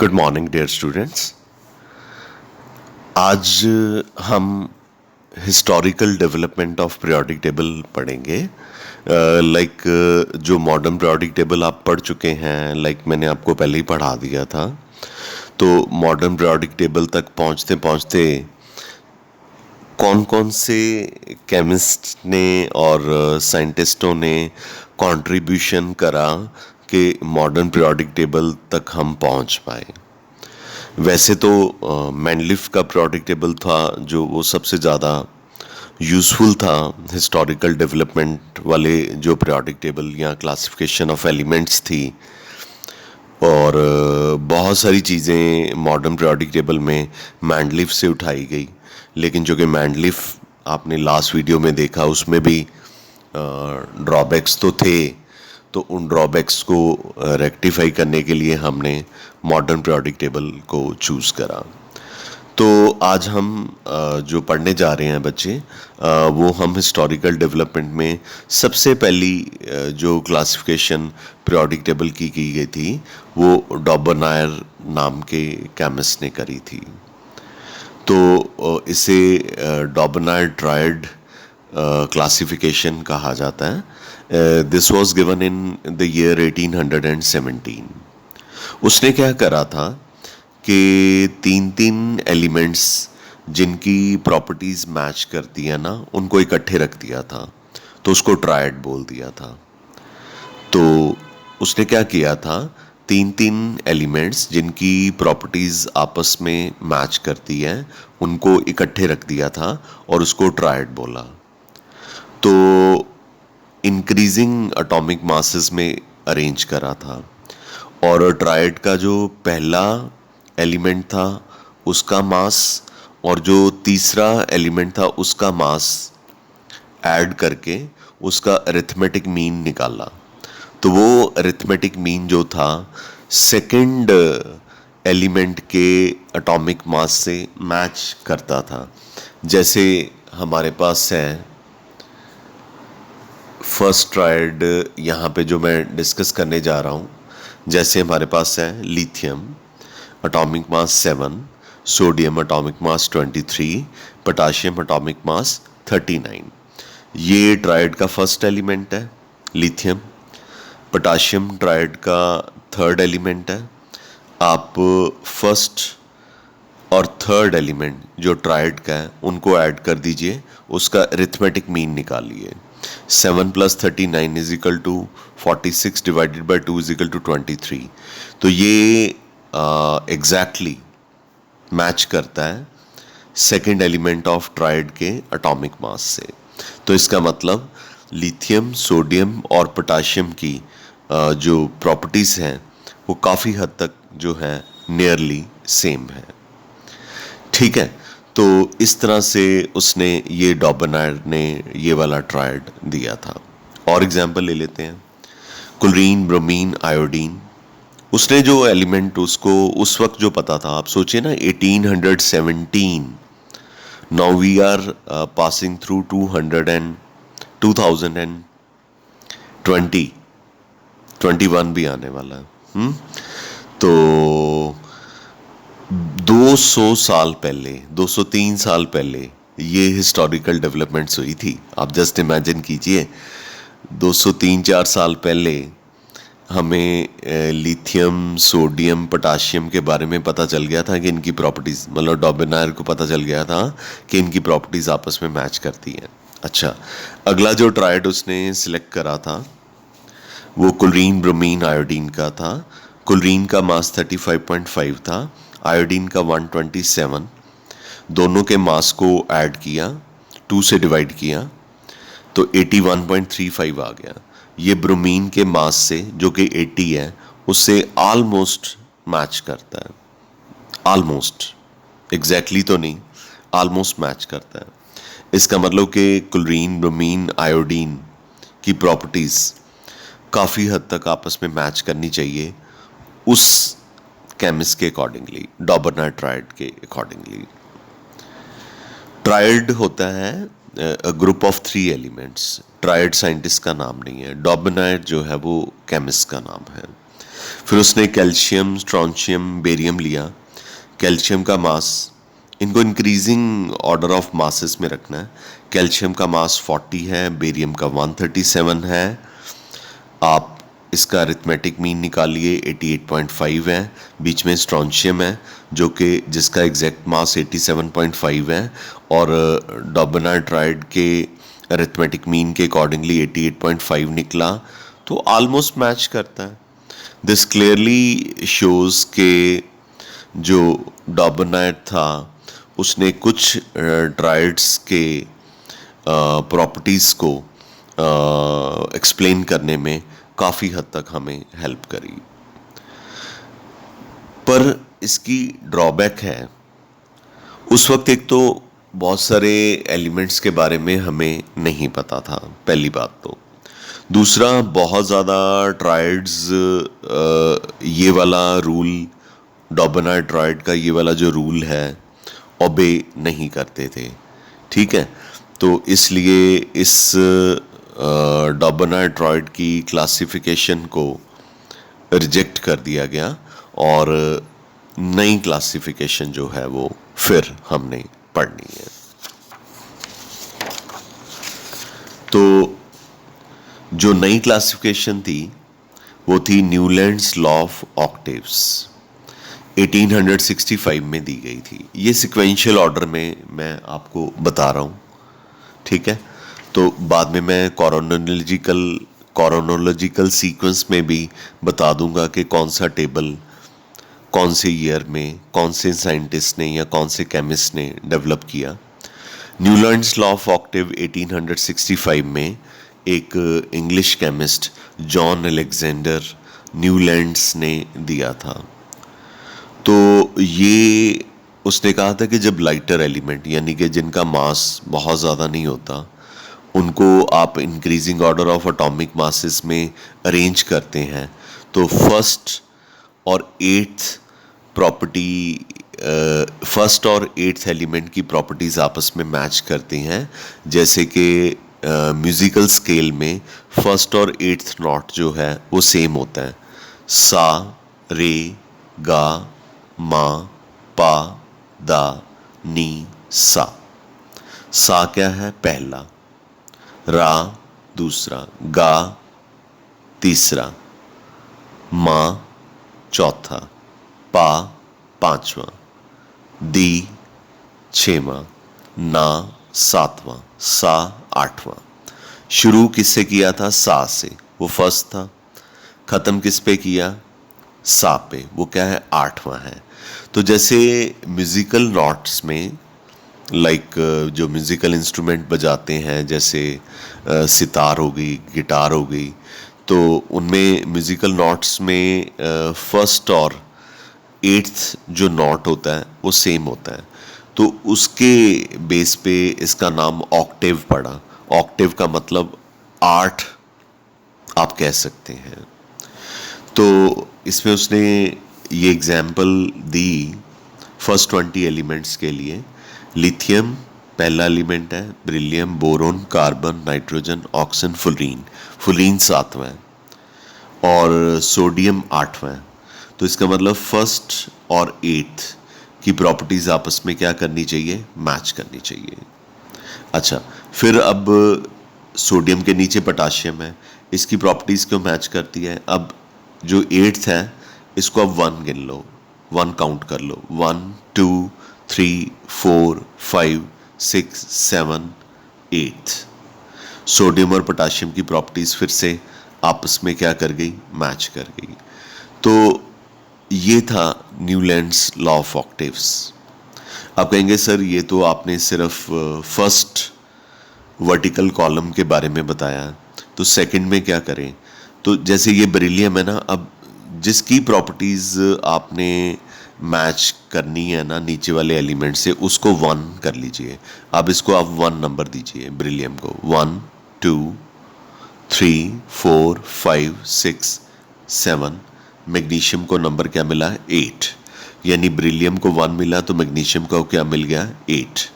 Good morning dear students. आज हम historical development of periodic table पढ़ेंगे। लाइक जो मॉडर्न पीरियोडिक टेबल आप पढ़ चुके हैं, मैंने आपको पहले ही पढ़ा दिया था। तो मॉडर्न पीरियोडिक टेबल तक पहुंचते पहुंचते कौन कौन से केमिस्ट ने और साइंटिस्टों ने कंट्रीब्यूशन करा कि मॉडर्न पीरियोडिक टेबल तक हम पहुंच पाए। वैसे तो मैंडलिफ का पीरियोडिक टेबल था जो वो सबसे ज़्यादा यूज़फुल था हिस्टोरिकल डेवलपमेंट वाले जो पीरियोडिक टेबल या क्लासिफिकेशन ऑफ एलिमेंट्स थी। और बहुत सारी चीज़ें मॉडर्न पीरियोडिक टेबल में मैंडलिफ से उठाई गई, लेकिन जो कि मैंडलिफ आपने लास्ट वीडियो में देखा उसमें भी ड्रॉबैक्स तो थे। तो उन ड्रॉबैक्स को रेक्टिफाई करने के लिए हमने मॉडर्न पीरियोडिक टेबल को चूज़ करा। तो आज हम जो पढ़ने जा रहे हैं बच्चे, वो हम हिस्टोरिकल डेवलपमेंट में सबसे पहली जो क्लासिफिकेशन पीरियोडिक टेबल की गई थी वो डॉबरनायर नाम के केमिस्ट ने करी थी। तो इसे डॉबरनायर ट्रायड क्लासिफिकेशन कहा जाता है। This was given in the year 1817। उसने क्या करा था कि तीन तीन एलिमेंट्स जिनकी प्रॉपर्टीज मैच करती है ना, उनको इकट्ठे रख दिया था, तो उसको ट्रायड बोल दिया था। तो उसने क्या किया था, तीन तीन एलिमेंट्स जिनकी प्रॉपर्टीज आपस में मैच करती हैं उनको इकट्ठे रख दिया था और उसको ट्रायड बोला। तो इंक्रीजिंग एटॉमिक मासेस में अरेंज करा था। और ट्रायड का जो पहला एलिमेंट था उसका मास और जो तीसरा एलिमेंट था उसका मास ऐड करके उसका अरिथमेटिक मीन निकाला। तो वो अरिथमेटिक मीन जो था सेकंड एलिमेंट के एटॉमिक मास से मैच करता था। जैसे हमारे पास है फर्स्ट ट्रायड, यहाँ पे जो मैं डिस्कस करने जा रहा हूँ, जैसे हमारे पास है lithium atomic mass 7, sodium atomic mass 23, potassium atomic mass 39। ये ट्रायड का फर्स्ट एलिमेंट है लिथियम। पोटाशियम ट्रायड का थर्ड एलिमेंट है। आप फर्स्ट और थर्ड एलिमेंट जो ट्रायड का है उनको ऐड कर दीजिए, उसका अरिथमेटिक मीन निकालिए। 7 + 39 = 46 डिवाइडेड बाई 2 = 23। तो ये एग्जैक्टली मैच करता है सेकेंड एलिमेंट ऑफ ट्रायड के एटॉमिक मास से। तो इसका मतलब लिथियम, सोडियम और पोटाशियम की जो प्रॉपर्टीज़ हैं वो काफ़ी हद तक जो है नियरली सेम है। ठीक है, तो इस तरह से उसने ये डॉबरनायर ने ये वाला ट्रायड दिया था। और एग्जांपल ले लेते हैं, क्लोरीन, ब्रोमीन, आयोडीन। उसने जो एलिमेंट उसको उस वक्त जो पता था, आप सोचिए ना 1817, now we are passing through 2021 भी आने वाला है। तो 200 साल पहले, 203 साल पहले ये हिस्टोरिकल डेवलपमेंट्स हुई थी। आप जस्ट इमेजिन कीजिए, 203-4 साल पहले हमें लिथियम, सोडियम, पोटाशियम के बारे में पता चल गया था कि इनकी प्रॉपर्टीज़, मतलब डॉबरनायर को पता चल गया था कि इनकी प्रॉपर्टीज़ आपस में मैच करती हैं। अच्छा, अगला जो ट्रायड उसने सिलेक्ट करा था वो क्लोरीन, ब्रोमीन, आयोडीन का था। क्लोरीन का मास 35.5 था, आयोडीन का 127। दोनों के मास को ऐड किया, 2 से डिवाइड किया, तो 81.35 आ गया। ये ब्रोमीन के मास से, जो कि 80 है, उससे ऑलमोस्ट मैच करता है। ऑलमोस्ट, एग्जैक्टली तो नहीं, ऑलमोस्ट मैच करता है। इसका मतलब कि क्लोरीन, ब्रोमीन, आयोडीन की प्रॉपर्टीज़ काफ़ी हद तक आपस में मैच करनी चाहिए उस केमिस्ट के अकॉर्डिंगली, डॉबरनायर ट्रायड के अकॉर्डिंगली। ट्रायड होता है group of 3 elements. Triad scientist का नाम नहीं है, डॉबरनायर जो है वो केमिस्ट का नाम है। फिर उसने कैल्शियम, स्ट्रॉन्शियम, बेरियम लिया। कैल्शियम का मास, इनको इंक्रीजिंग ऑर्डर ऑफ मासेस में रखना है। कैल्शियम का मास 40 है, बेरियम का 137 है। आप इसका अरिथमेटिक मीन निकालिए, 88.5 है। बीच में स्ट्रॉन्शियम है जो कि जिसका एग्जैक्ट मास 87.5 है, और डॉबनाट्राइड के अरिथमेटिक मीन के अकॉर्डिंगली 88.5 निकला, तो ऑलमोस्ट मैच करता है। दिस क्लियरली शोज के जो डॉबनाइट था उसने कुछ ट्राइड्स के प्रॉपर्टीज़ को एक्सप्लेन करने में काफ़ी हद तक हमें हेल्प करी। पर इसकी ड्रॉबैक है, उस वक्त एक तो बहुत सारे एलिमेंट्स के बारे में हमें नहीं पता था, पहली बात तो। दूसरा, बहुत ज़्यादा ट्राइड्स ये वाला रूल, डॉबनाट्राइड का ये वाला जो रूल है, ओबे नहीं करते थे, ठीक है। तो इसलिए इस डॉबनाट्राइड की क्लासिफिकेशन को रिजेक्ट कर दिया गया, और नई क्लासिफिकेशन जो है वो फिर हमने पढ़नी है। तो जो नई क्लासिफिकेशन थी वो थी न्यूलैंड्स लॉ ऑफ ऑक्टेव्स, 1865 में दी गई थी। ये सिक्वेंशियल ऑर्डर में मैं आपको बता रहा हूँ, ठीक है। तो बाद में मैं कॉरोनोलॉजिकल सीक्वेंस में भी बता दूंगा कि कौन सा टेबल कौन से ईयर में कौन से साइंटिस्ट ने या कौन से केमिस्ट ने डेवलप किया। न्यूलैंड्स लॉ ऑफ ऑक्टेव 1865 में एक English chemist John Alexander Newlands ने दिया था। तो ये उसने कहा था कि जब लाइटर एलिमेंट, यानी कि जिनका मास बहुत ज़्यादा नहीं होता, उनको आप increasing order of atomic masses में अरेंज करते हैं, तो फर्स्ट और एट्थ एलिमेंट की प्रॉपर्टीज़ आपस में मैच करती हैं। जैसे कि म्यूज़िकल स्केल में फर्स्ट और एट्थ नोट जो है वो सेम होता है, सा, रे, गा, मा, पा, दा, नी, सा। सा क्या है? पहला। रा दूसरा, गा तीसरा, मा चौथा, पा पांचवा, दी छठवां, ना सातवां, सा आठवां। शुरू किससे किया था? सा से, वो फर्स्ट था। खत्म किस पे किया? सा पे, वो क्या है? आठवां है। तो जैसे म्यूजिकल नोट्स में जो म्यूज़िकल इंस्ट्रूमेंट बजाते हैं, जैसे सितार हो गई, गिटार हो गई, तो उनमें म्यूज़िकल नोट्स में फर्स्ट और एट्थ जो नोट होता है वो सेम होता है। तो उसके बेस पे इसका नाम ऑक्टेव पड़ा। ऑक्टेव का मतलब 8 आप कह सकते हैं। तो इसमें उसने ये एग्जाम्पल दी फर्स्ट 20 एलिमेंट्स के लिए। लिथियम पहला एलिमेंट है, beryllium, boron, carbon, nitrogen, oxygen, fluorine 7वां है, और सोडियम 8वां है। तो इसका मतलब फर्स्ट और एट्थ की प्रॉपर्टीज आपस में क्या करनी चाहिए? मैच करनी चाहिए। अच्छा, फिर अब सोडियम के नीचे पोटाशियम है, इसकी प्रॉपर्टीज क्यों मैच करती है? अब जो एट्थ है इसको अब 1 गिन लो, 1 काउंट कर लो, 1 2 3 4 5 6 7 8। सोडियम और पोटाशियम की प्रॉपर्टीज फिर से आपस में क्या कर गई? मैच कर गई। तो ये था न्यूलैंड्स लॉ ऑफ ऑक्टेव्स। आप कहेंगे सर ये तो आपने सिर्फ फर्स्ट वर्टिकल कॉलम के बारे में बताया, तो सेकंड में क्या करें? तो जैसे ये बेरिलियम है ना, अब जिसकी प्रॉपर्टीज आपने मैच करनी है ना नीचे वाले एलिमेंट से, उसको 1 कर लीजिए। अब इसको आप 1 नंबर दीजिए बेरिलियम को, 1 2 3 4 5 6 7। मैग्नीशियम को नंबर क्या मिला? 8। यानी बेरिलियम को 1 मिला तो मैग्नीशियम को क्या मिल गया? 8।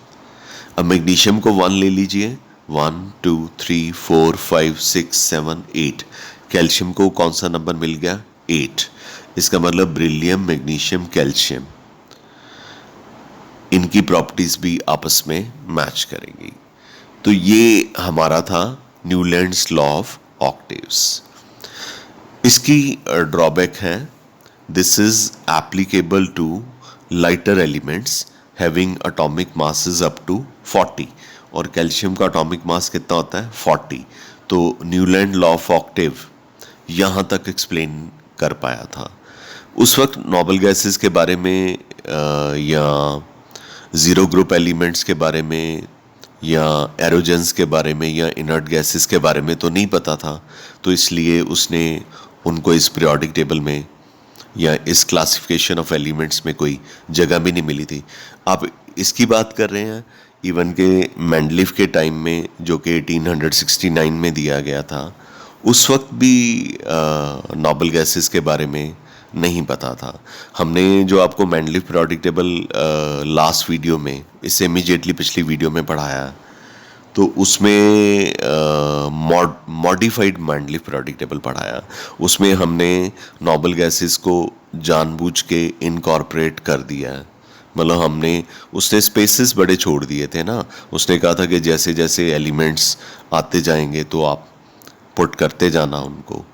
अब मैग्नीशियम को 1 ले लीजिए, 1 2 3 4 5 6 7 8। कैल्शियम को कौन सा नंबर मिल गया? 8। इसका मतलब बेरिलियम, मैग्नीशियम, कैल्शियम, इनकी प्रॉपर्टीज भी आपस में मैच करेंगी। तो ये हमारा था न्यूलैंड्स लॉ ऑफ ऑक्टेव्स। इसकी ड्रॉबैक है, this is applicable to lighter elements having atomic masses up to 40, और कैल्शियम का एटॉमिक मास कितना होता है 40। तो न्यूलैंड लॉ ऑफ ऑक्टेव यहाँ तक एक्सप्लेन कर पाया था। उस वक्त नोबल गैसेस के बारे में या ज़ीरो ग्रुप एलिमेंट्स के बारे में या एरोजेंस के बारे में या इनर्ट गैसेस के बारे में तो नहीं पता था, तो इसलिए उसने उनको इस पीरियोडिक टेबल में या इस क्लासिफिकेशन ऑफ एलिमेंट्स में कोई जगह भी नहीं मिली थी। आप इसकी बात कर रहे हैं इवन के मेंडलीफ के टाइम में, जो कि 1869 में दिया गया था, उस वक्त भी नोबल गैसेस के बारे में नहीं पता था। हमने जो आपको Mendeleev periodic table last video में, इससे इमीडिएटली पिछली वीडियो में पढ़ाया, तो उसमें मॉडिफाइड मेंडलीफ पीरियोडिक टेबल पढ़ाया। उसमें हमने नोबल गैसेस को जानबूझ के इनकॉर्पोरेट कर दिया है। मतलब हमने, उसने स्पेसेस बड़े छोड़ दिए थे ना। उसने कहा था कि जैसे जैसे एलिमेंट्स आते जाएंगे तो आप पुट करते जाना उनको,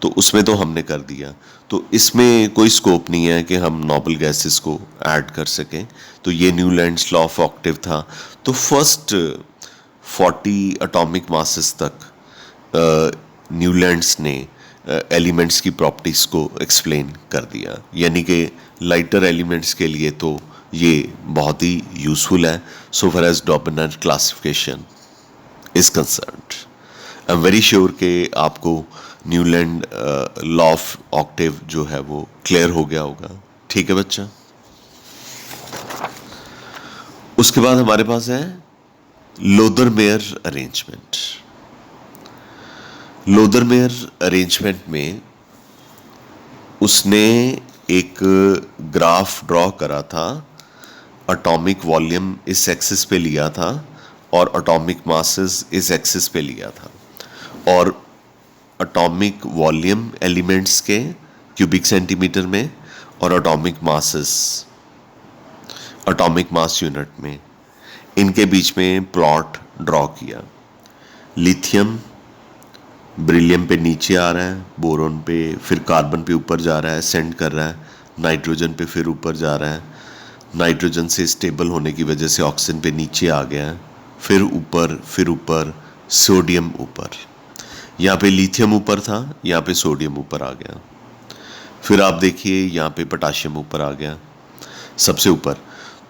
तो उसमें तो हमने कर दिया। तो इसमें कोई स्कोप नहीं है कि हम नोबल गैसेस को ऐड कर सकें। तो ये न्यूलैंड्स लॉ ऑफ ऑक्टेव था। तो फर्स्ट 40 एटॉमिक मासेस तक न्यूलैंड्स ने एलिमेंट्स की प्रॉपर्टीज़ को एक्सप्लेन कर दिया। यानी कि लाइटर एलिमेंट्स के लिए तो ये बहुत ही यूज़फुल है so far as dominant classification is concerned. I am very sure कि आपको न्यूलैंड लॉ ऑफ ऑक्टेव जो है वो क्लियर हो गया होगा। ठीक है बच्चा। उसके बाद हमारे पास है लोदरमेयर अरेंजमेंट। लोदरमेयर अरेंजमेंट में उसने एक ग्राफ ड्रॉ करा था, एटॉमिक वॉल्यूम इस एक्सिस पे लिया था और एटॉमिक मासेस इस एक्सिस पे लिया था, और एटॉमिक वॉल्यूम एलिमेंट्स के क्यूबिक सेंटीमीटर में और atomic masses atomic mass unit में, इनके बीच में प्लॉट ड्रॉ किया। लिथियम बेरिलियम पे नीचे आ रहा है, बोरोन पे, फिर कार्बन पे ऊपर जा रहा है, असेंड कर रहा है, नाइट्रोजन पे फिर ऊपर जा रहा है, नाइट्रोजन से स्टेबल होने की वजह से ऑक्सीजन पे नीचे आ गया है, फिर ऊपर सोडियम ऊपर। यहाँ पे लिथियम ऊपर था, यहाँ पे सोडियम ऊपर आ गया। फिर आप देखिए यहाँ पे पोटाशियम ऊपर आ गया सबसे ऊपर।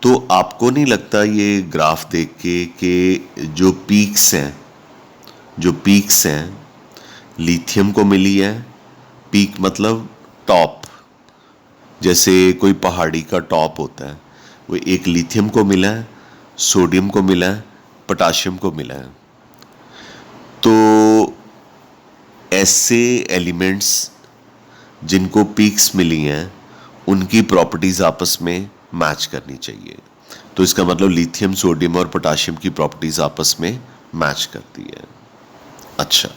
तो आपको नहीं लगता ये ग्राफ देख के कि जो पीक्स हैं लिथियम को मिली है, पीक मतलब टॉप, जैसे कोई पहाड़ी का टॉप होता है, वो एक लिथियम को मिला है, सोडियम को मिला है, पोटाशियम को मिला है। तो ऐसे एलिमेंट्स जिनको पीक्स मिली हैं उनकी प्रॉपर्टीज आपस में मैच करनी चाहिए। तो इसका मतलब लिथियम, सोडियम और पोटाशियम की प्रॉपर्टीज आपस में मैच करती है। अच्छा,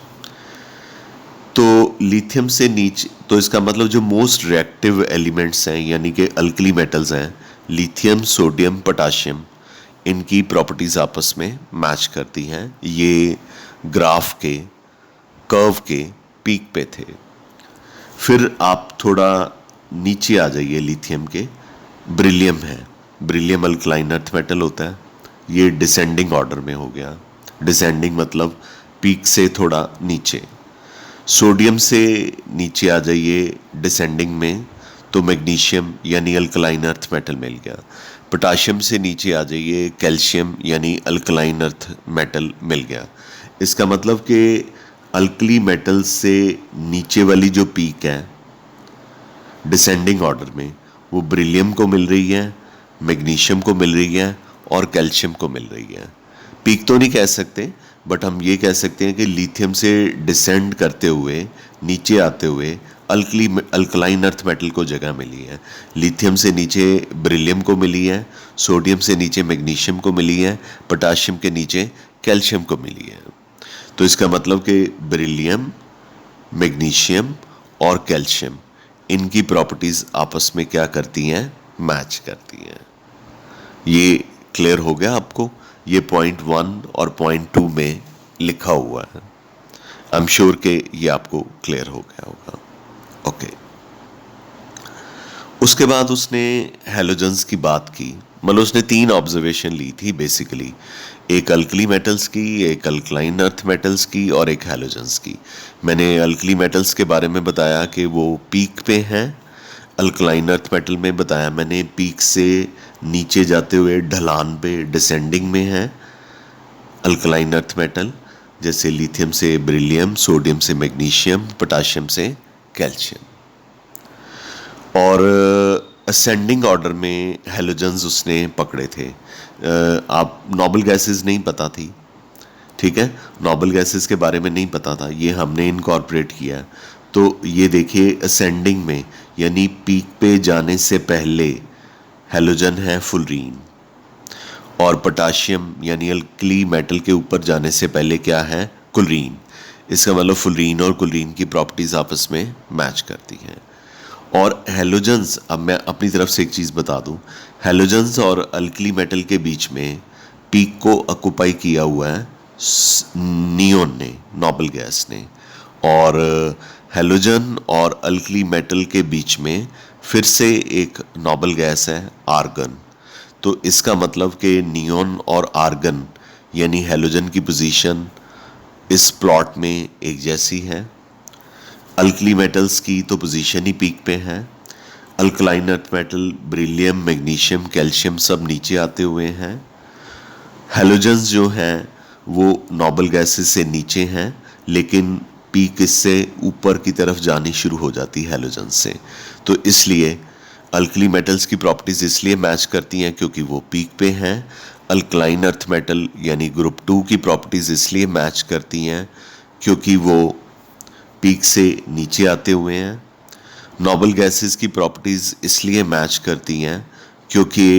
तो लिथियम से नीचे, तो इसका मतलब जो मोस्ट रिएक्टिव एलिमेंट्स हैं यानी कि अल्कली मेटल्स हैं, लिथियम, सोडियम, पोटाशियम, इनकी प्रॉपर्टीज आपस में मैच करती हैं। ये ग्राफ के कर्व के पीक पे थे। फिर आप थोड़ा नीचे आ जाइए, लिथियम के बेरिलियम है, बेरिलियम अल्कलाइन अर्थ मेटल होता है, ये डिसेंडिंग ऑर्डर में हो गया। डिसेंडिंग मतलब पीक से थोड़ा नीचे। सोडियम से नीचे आ जाइए डिसेंडिंग में, तो मैग्नीशियम यानी अल्कलाइन अर्थ मेटल मिल गया। पोटाशियम से नीचे आ जाइए, कैल्शियम यानी अल्कलाइन अर्थ मेटल मिल गया। इसका मतलब कि अल्कली मेटल से नीचे वाली जो पीक है डिसेंडिंग ऑर्डर में, वो बेरिलियम को मिल रही है, मैग्नीशियम को मिल रही है और कैल्शियम को मिल रही है। पीक तो नहीं कह सकते, बट हम ये कह सकते हैं कि लिथियम से डिसेंड करते हुए, नीचे आते हुए अल्कलाइन अर्थ मेटल को जगह मिली है। लिथियम से नीचे बेरिलियम को मिली है, सोडियम से नीचे मैग्नीशियम को मिली है, पोटाशियम के नीचे कैल्शियम को मिली है। तो इसका मतलब कि बेरिलियम, मैग्नीशियम और कैल्शियम, इनकी प्रॉपर्टीज़ आपस में क्या करती हैं, मैच करती हैं। ये क्लियर हो गया आपको? ये पॉइंट 1 और पॉइंट 2 में लिखा हुआ है। आई एम श्योर कि ये आपको क्लियर हो गया होगा। ओके। उसके बाद उसने हैलोजन्स की बात की, मतलब उसने 3 ऑब्जर्वेशन ली थी बेसिकली, एक अल्कली मेटल्स की, एक अल्कलाइन अर्थ मेटल्स की और एक हैलोजन्स की। मैंने अल्कली मेटल्स के बारे में बताया कि वो पीक पे हैं, अल्कलाइन अर्थ मेटल में बताया मैंने पीक से नीचे जाते हुए ढलान पे डिसेंडिंग में है अल्कलाइन अर्थ मेटल, जैसे लिथियम से बेरिलियम, सोडियम से मैग्नीशियम, पोटाशियम से कैल्शियम। और असेंडिंग ऑर्डर में हैलोजन्स उसने पकड़े थे। आप नोबल गैसेस नहीं पता थी, ठीक है, नोबल गैसेस के बारे में नहीं पता था, ये हमने इनकॉर्पोरेट किया। तो ये देखिए असेंडिंग में यानी पीक पे जाने से पहले हैलोजन है फुलरीन, और पोटाशियम यानी अल्कली मेटल के ऊपर जाने से पहले क्या है, कुलरीन। इसका मतलब फुलरीन और कुलरीन की प्रॉपर्टीज आपस में मैच करती हैं। और हैलोजन्स, अब मैं अपनी तरफ से एक चीज़ बता दूं, हैलोजन्स और अल्कली मेटल के बीच में पीक को ऑक्युपाई किया हुआ है नियोन ने, नोबल गैस ने। और हैलोजन और अल्कली मेटल के बीच में फिर से एक नोबल गैस है आर्गन। तो इसका मतलब कि नियोन और आर्गन यानी हैलोजन की पोजीशन इस प्लॉट में एक जैसी है। अल्कली मेटल्स की तो पोजीशन ही पीक पे है। Alkaline earth metal beryllium, magnesium, calcium सब नीचे आते हुए हैं। हैलोजन्स जो हैं वो नोबल गैसेस से नीचे हैं, लेकिन पीक इससे ऊपर की तरफ जानी शुरू हो जाती है हैलोजन से। तो इसलिए अल्कली मेटल्स की प्रॉपर्टीज इसलिए मैच करती हैं क्योंकि वो पीक पे हैं। अल्कलाइन अर्थ मेटल यानी ग्रुप 2 की प्रॉपर्टीज इसलिए मैच करती हैं क्योंकि वो पीक से नीचे आते हुए हैं। नोबल गैसेस की प्रॉपर्टीज इसलिए मैच करती हैं क्योंकि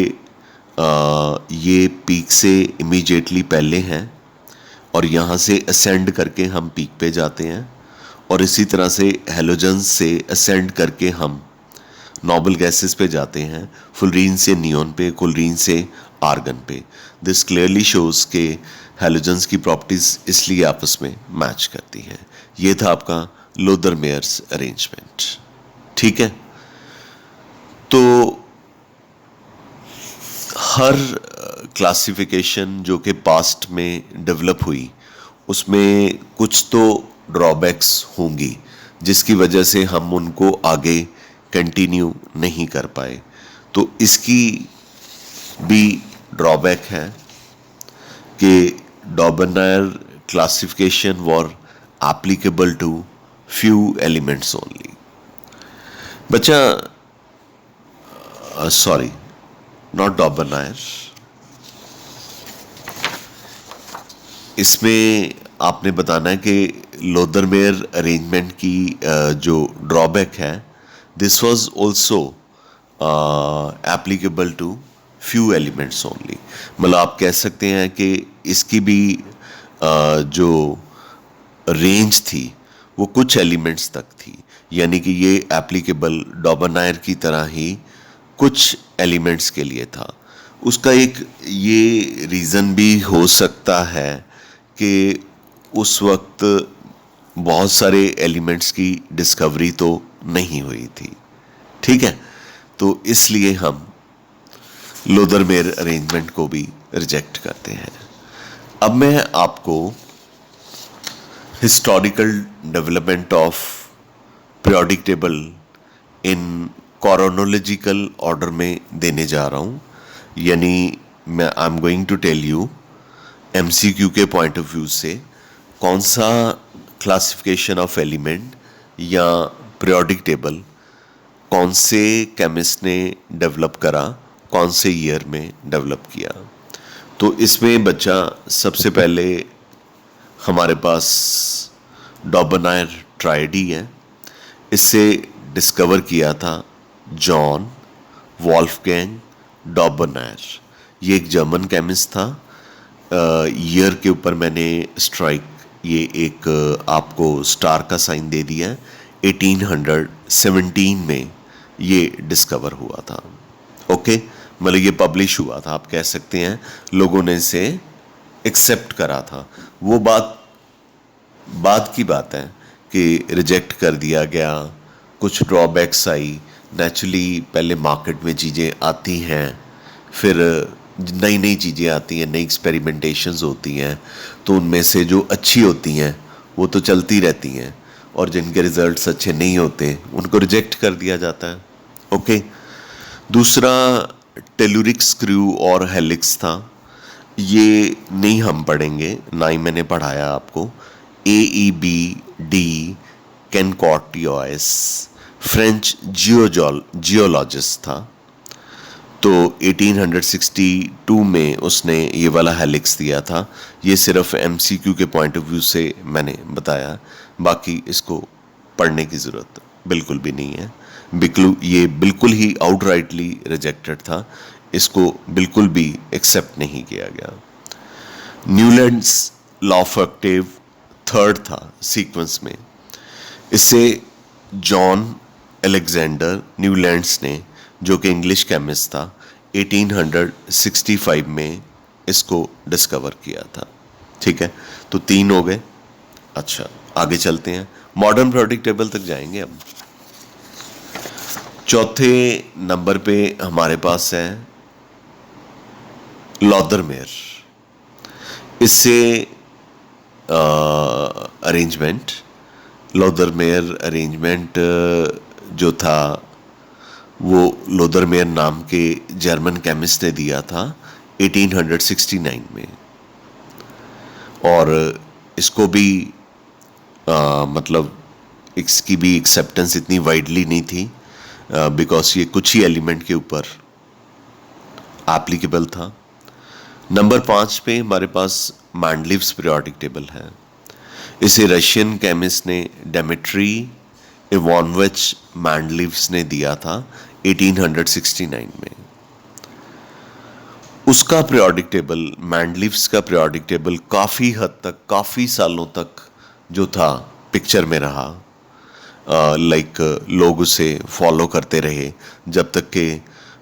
ये पीक से इमीडिएटली पहले हैं और यहाँ से असेंड करके हम पीक पे जाते हैं, और इसी तरह से हैलोजन्स से असेंड करके हम नोबल गैसेस पे जाते हैं, फुलरीन से नियोन पे, कुलरीन से आर्गन पे। दिस क्लियरली शोज के हैलोजन्स की प्रॉपर्टीज इसलिए आपस में मैच करती हैं। ये था आपका लोदर-मेयर्स अरेंजमेंट, ठीक है। तो हर क्लासिफिकेशन जो कि पास्ट में डेवलप हुई उसमें कुछ तो ड्रॉबैक्स होंगी जिसकी वजह से हम उनको आगे कंटिन्यू नहीं कर पाए। तो इसकी भी ड्रॉबैक है कि Dobereiner classification were applicable to few elements only. बच्चा सॉरी, नॉट डॉबरनायर, इसमें आपने बताना है कि लोदर-मेयर अरेंजमेंट की जो ड्रॉबैक है, this was also applicable to few elements only. मतलब आप कह सकते हैं कि इसकी भी जो रेंज थी वो कुछ एलिमेंट्स तक थी, यानी कि ये एप्लीकेबल डॉबरनायर की तरह ही कुछ एलिमेंट्स के लिए था। उसका एक ये रीज़न भी हो सकता है कि उस वक्त बहुत सारे एलिमेंट्स की डिस्कवरी तो नहीं हुई थी, ठीक है। तो इसलिए हम लोदर-मेयर अरेंजमेंट को भी रिजेक्ट करते हैं। अब मैं आपको historical development of periodic table in chronological order में देने जा रहा हूँ, यानी मैं I am going to tell you MCQ के पॉइंट ऑफ व्यू से कौन सा क्लासिफिकेशन ऑफ एलिमेंट या पीरियोडिक टेबल कौन से केमिस्ट ने डेवलप करा, कौन से ईयर में डेवलप किया। तो इसमें बच्चा सबसे पहले हमारे पास डॉबरनायर ट्राइडी है। इससे डिस्कवर किया था जॉन वॉल्फगैंग डॉबरनायर। ये एक जर्मन केमिस्ट था। ईयर के ऊपर मैंने स्ट्राइक, ये एक आपको स्टार का साइन दे दिया है, 1817 में ये डिस्कवर हुआ था। ओके, मतलब ये पब्लिश हुआ था, आप कह सकते हैं लोगों ने इसे एक्सेप्ट करा था। वो बात की बात है कि रिजेक्ट कर दिया गया, कुछ ड्रॉबैक्स आई। नेचुरली पहले मार्केट में चीज़ें आती हैं, फिर नई नई चीज़ें आती हैं, नई एक्सपेरिमेंटेशंस होती हैं, तो उनमें से जो अच्छी होती हैं वो तो चलती रहती हैं, और जिनके रिजल्ट्स अच्छे नहीं होते उनको रिजेक्ट कर दिया जाता है। ओके, दूसरा टेलुरिक स्क्रू और हेलिक्स था, ये नहीं हम पढ़ेंगे, ना ही मैंने पढ़ाया आपको। AEB-D कैनकॉर्टियोइस फ्रेंच जियोलॉजिस्ट था, तो 1862 में उसने ये वाला हेलिक्स दिया था। ये सिर्फ MCQ के पॉइंट ऑफ व्यू से मैंने बताया, बाकी इसको पढ़ने की ज़रूरत बिल्कुल भी नहीं है। ये बिल्कुल ही आउटराइटली रिजेक्टेड था, इसको बिल्कुल भी एक्सेप्ट नहीं किया गया। Newlands law of Octave third था सीक्वेंस में। इससे जॉन अलेक्जेंडर न्यूलैंड्स ने, जो कि इंग्लिश केमिस्ट था, 1865 में इसको डिस्कवर किया था। ठीक है, तो 3 हो गए। अच्छा, आगे चलते हैं, मॉडर्न पीरियोडिक टेबल तक जाएंगे। अब चौथे नंबर पे हमारे पास है लॉदरमेयर। इससे अरेंजमेंट, लॉदरमेयर अरेंजमेंट जो था वो लॉदरमेयर नाम के जर्मन केमिस्ट ने दिया था 1869 में, और इसको भी मतलब इसकी भी एक्सेप्टेंस इतनी वाइडली नहीं थी, बिकॉज ये कुछ ही एलिमेंट के ऊपर एप्लीकेबल था। नंबर 5 पे हमारे पास मैंडलीव्स पीरियोडिक टेबल है। इसे रशियन केमिस्ट ने डेमिट्री इवानोविच मैंडलीव्स ने दिया था 1869 में। उसका पीरियोडिक टेबल, मैंडलीव्स का पीरियोडिक टेबल काफ़ी हद तक, काफ़ी सालों तक जो था पिक्चर में रहा। लोग उसे फॉलो करते रहे जब तक कि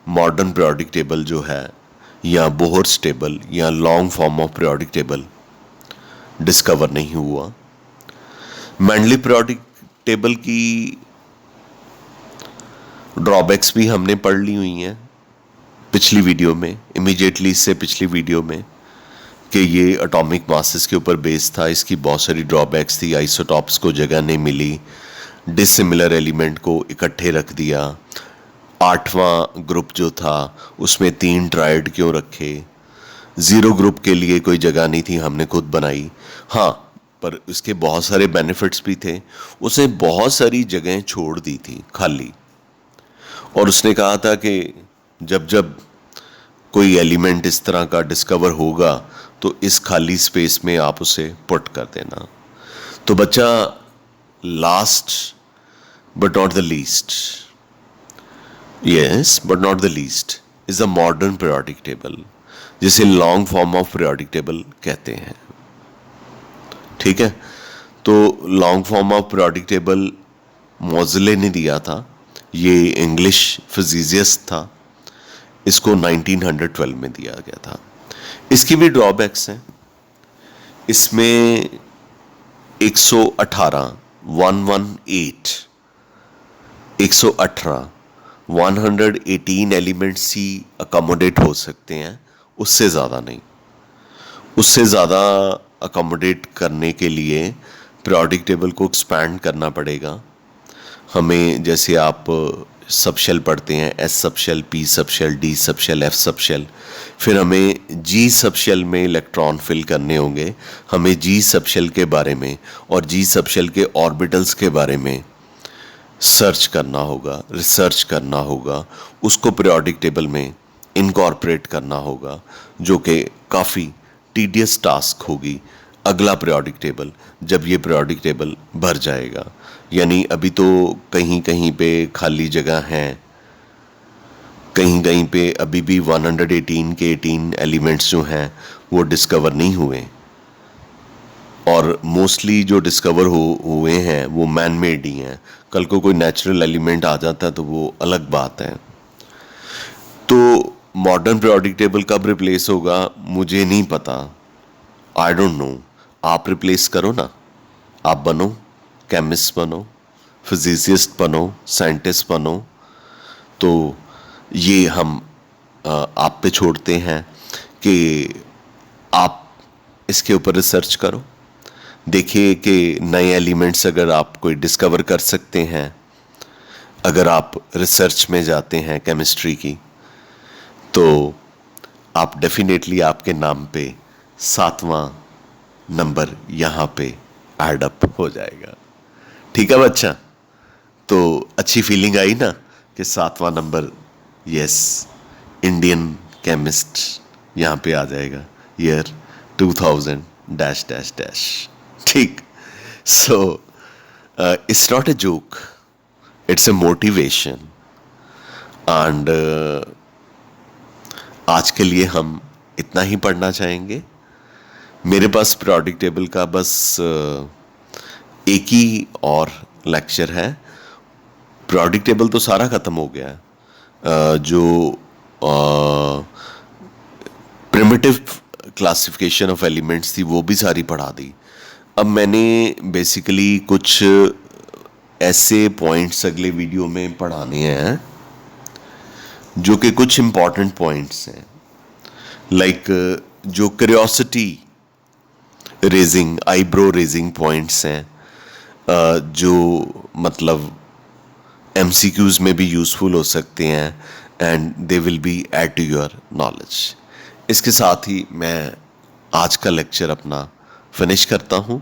मॉडर्न पीरियोडिक टेबल जो है, या बोहर्स टेबल या long form of periodic table discover नहीं हुआ। मैंडली पीरियोडिक टेबल की ड्रॉबैक्स भी हमने पढ़ ली हुई हैं पिछली वीडियो में, इमीडिएटली इससे पिछली वीडियो में, कि ये एटॉमिक मासेस के ऊपर बेस था। इसकी बहुत सारी ड्रॉबैक्स थी, आइसोटॉप्स को जगह नहीं मिली, डिसिमिलर एलिमेंट को इकट्ठे रख दिया, 8वां ग्रुप जो था उसमें 3 ट्राइड क्यों रखे, 0 ग्रुप के लिए कोई जगह नहीं थी, हमने खुद बनाई। हाँ, पर इसके बहुत सारे बेनिफिट्स भी थे। उसने बहुत सारी जगहें छोड़ दी थी खाली, और उसने कहा था कि जब जब कोई एलिमेंट इस तरह का डिस्कवर होगा तो इस खाली स्पेस में आप उसे पुट कर देना। तो बच्चा last but not the least, yes but not the least is the modern periodic table, जिसे long form of periodic table कहते हैं। ठीक है, तो long form of periodic table Moseley ने दिया था, ये इंग्लिश फिजिसिस्ट था, इसको 1912 में दिया गया था। इसकी भी ड्रॉबैक्स हैं। इसमें 118 118 एलिमेंट्स ही अकोमोडेट हो सकते हैं, उससे ज़्यादा नहीं। उससे ज़्यादा अकोमोडेट करने के लिए पीरियोडिक टेबल को एक्सपैंड करना पड़ेगा हमें। जैसे आप सबशेल पढ़ते हैं, S subshell, P subshell, D subshell, F subshell, फिर हमें G सबशेल में इलेक्ट्रॉन फिल करने होंगे। हमें G सबशेल के बारे में और G सबशेल के ऑर्बिटल्स के बारे में सर्च करना होगा, रिसर्च करना होगा, उसको पीरियोडिक टेबल में इनकॉर्पोरेट करना होगा, जो कि काफ़ी टीडियस टास्क होगी अगला पीरियोडिक टेबल, जब ये पीरियोडिक टेबल भर जाएगा। यानी अभी तो कहीं कहीं पे खाली जगह हैं, कहीं कहीं पे अभी भी 118 के 18 एलिमेंट्स जो हैं वो डिस्कवर नहीं हुए। और मोस्टली जो डिस्कवर हुए हैं वो मैन मेड ही हैं। कल को कोई नेचुरल एलिमेंट आ जाता है तो वो अलग बात है। तो मॉडर्न पीरियोडिक टेबल कब रिप्लेस होगा मुझे नहीं पता, आई डोंट नो। आप रिप्लेस करो ना, आप बनो, केमिस्ट बनो, फिजिसिस्ट बनो, साइंटिस्ट बनो। तो ये हम आप पे छोड़ते हैं कि आप इसके ऊपर रिसर्च करो, देखिए कि नए एलिमेंट्स अगर आप कोई डिस्कवर कर सकते हैं, अगर आप रिसर्च में जाते हैं केमिस्ट्री की, तो आप डेफिनेटली आपके नाम पे 7वां नंबर यहाँ पे ऐड अप हो जाएगा। ठीक है बच्चा, तो अच्छी फीलिंग आई ना कि 7वां नंबर, यस, इंडियन केमिस्ट यहाँ पे आ जाएगा, ईयर 2000 डैश डैश डैश। ठीक, so it's not a joke, it's a motivation. And आज के लिए हम इतना ही पढ़ना चाहेंगे। मेरे पास पीरियोडिक टेबल का बस एक ही और लेक्चर है। पीरियोडिक टेबल तो सारा ख़त्म हो गया है। जो प्रिमिटिव क्लासिफिकेशन ऑफ एलिमेंट्स थी वो भी सारी पढ़ा दी। अब मैंने बेसिकली कुछ ऐसे पॉइंट्स अगले वीडियो में पढ़ाने हैं जो कि कुछ इम्पॉर्टेंट पॉइंट्स हैं, लाइक जो curiosity raising, eyebrow raising points हैं, जो मतलब एमसीक्यूज में भी यूज़फुल हो सकते हैं, and they will be add to your knowledge. इसके साथ ही मैं आज का लेक्चर अपना फिनिश करता हूँ।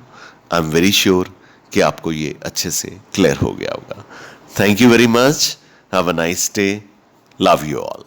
आई एम वेरी श्योर कि आपको ये अच्छे से क्लियर हो गया होगा। Thank you very much, have a nice day, love you all.